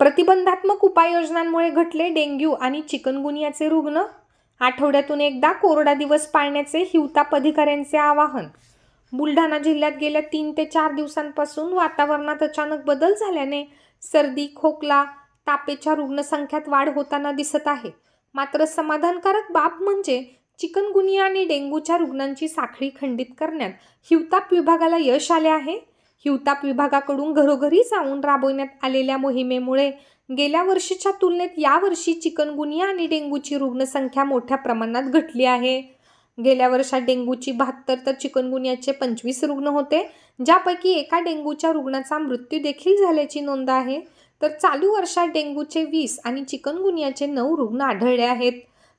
प्रतिबंधात्मक उपाययोजनांमुळे घटले डेंग्यू आणि चिकनगुनियाचे रुग्ण. आठवड्यातून एकदा कोरडा दिवस पाळण्याचे हिवताप अधिकाऱ्यांचे आवाहन. बुलढाणा जिल्ह्यात गेल्या 3 ते 4 दिवसांपासून वातावरणात अचानक बदल झाल्याने सर्दी, खोकला, तापेच्या रुग्णसंख्यात वाढ होताना दिसत आहे. मात्र समाधानकारक बाब म्हणजे चिकनगुनिया आणि डेंग्यूच्या रुग्णांची साखळी खंडित करण्यात हिवताप विभागाला यश आले आहे. हिवताप विभागाकडून घरोघरी जाऊन राबवण्यात आलेल्या मोहिमेमुळे गेल्या वर्षीच्या तुलनेत यावर्षी चिकनगुनिया आणि डेंग्यूची रुग्णसंख्या मोठ्या प्रमाणात घटली आहे. गेल्या वर्षात डेंग्यूची 72 तर चिकनगुनियाचे 25 रुग्ण होते, ज्यापैकी एका डेंग्यूच्या रुग्णाचा मृत्यू देखील झाल्याची नोंद आहे. तर चालू वर्षात डेंग्यूचे 20 आणि चिकनगुनियाचे 9 रुग्ण आढळले आहेत.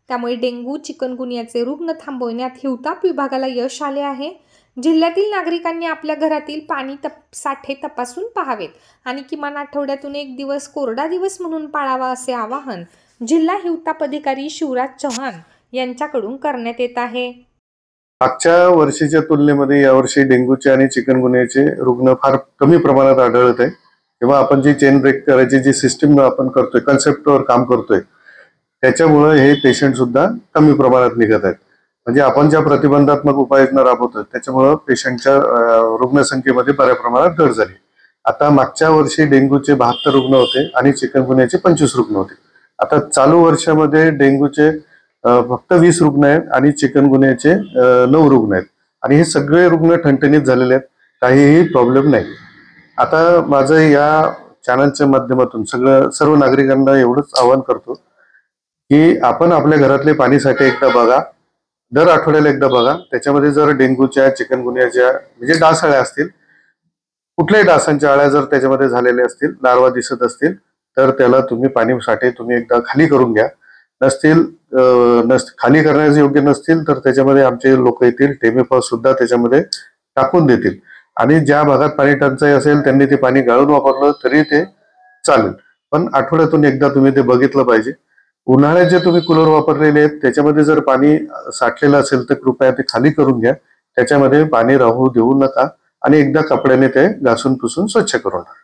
त्यामुळे डेंग्यू, चिकनगुनियाचे रुग्ण थांबवण्यात हिवताप विभागाला यश आले आहे. जिल्ह्यातील नागरिकांनी आपल्या घरातील पाणी साठे तपासून पाहावेत आणि किमान आठवड्यातून एक दिवस कोरडा दिवस म्हणून पाळावा, असे आवाहन जिल्हा हिवताप अधिकारी शिवराज चव्हाण यांच्याकडून करण्यात येत आहे. मागच्या वर्षीच्या तुलनेमध्ये यावर्षी डेंग्यूचे आणि चिकनगुनियाचे रुग्ण फार कमी प्रमाणात आढळत आहे. तेव्हा आपण जी चेन ब्रेक करायची जी सिस्टीम आपण करतोय, कन्सेप्टवर काम करतोय, त्याच्यामुळे हे पेशंट सुद्धा कमी प्रमाणात निघत आहेत. म्हणजे आपण ज्या प्रतिबंधात्मक उपाययोजना राबवतोय त्याच्यामुळे पेशंटच्या रुग्णसंख्येमध्ये बऱ्या प्रमाणात घट झाली. आता मागच्या वर्षी डेंग्यूचे 72 रुग्ण होते आणि चिकनगुनियाचे 25 रुग्ण होते. आता चालू वर्षामध्ये डेंग्यूचे फक्त 20 रुग्ण आहेत आणि चिकनगुनियाचे 9 रुग्ण आहेत आणि हे सगळे रुग्ण ठणठणीत झालेले आहेत, काहीही प्रॉब्लेम नाही. आता माझं या चॅनलच्या माध्यमातून सर्व नागरिकांना एवढंच आवाहन करतो की आपण आपल्या घरातले पाणी साठे एकदा बघा, दर आठवड्याला एकदा बघा. त्याच्यामध्ये जर डेंग्यूच्या, चिकनगुनियाच्या म्हणजे डास अळ्या असतील, कुठल्याही डासांच्या अळ्या जर त्याच्यामध्ये झालेल्या असतील, लार्वा दिसत असतील, तर त्याला तुम्ही पाणी साठे तुम्ही एकदा खाली करून घ्या. खाली करण्याचे योग्य नसतील तर त्याच्यामध्ये आमचे लोक येतील, टेमिफॉस सुद्धा त्याच्यामध्ये टाकून देतील आणि ज्या भागात पाणी टंचाई असेल त्यांनी ते पाणी गाळून वापरलं तरी ते चालेल. पण आठवड्यातून एकदा तुम्ही ते बघितलं पाहिजे. उन्हाळ्यात जे तुम्ही कूलर वापरलेले आहेत त्याच्यामध्ये जर पाणी साठलेलं असेल तर कृपया ते खाली करून घ्या. त्याच्यामध्ये पाणी राहू देऊ नका आणि एकदा कपड्याने ते घासून पुसून स्वच्छ करून टाका.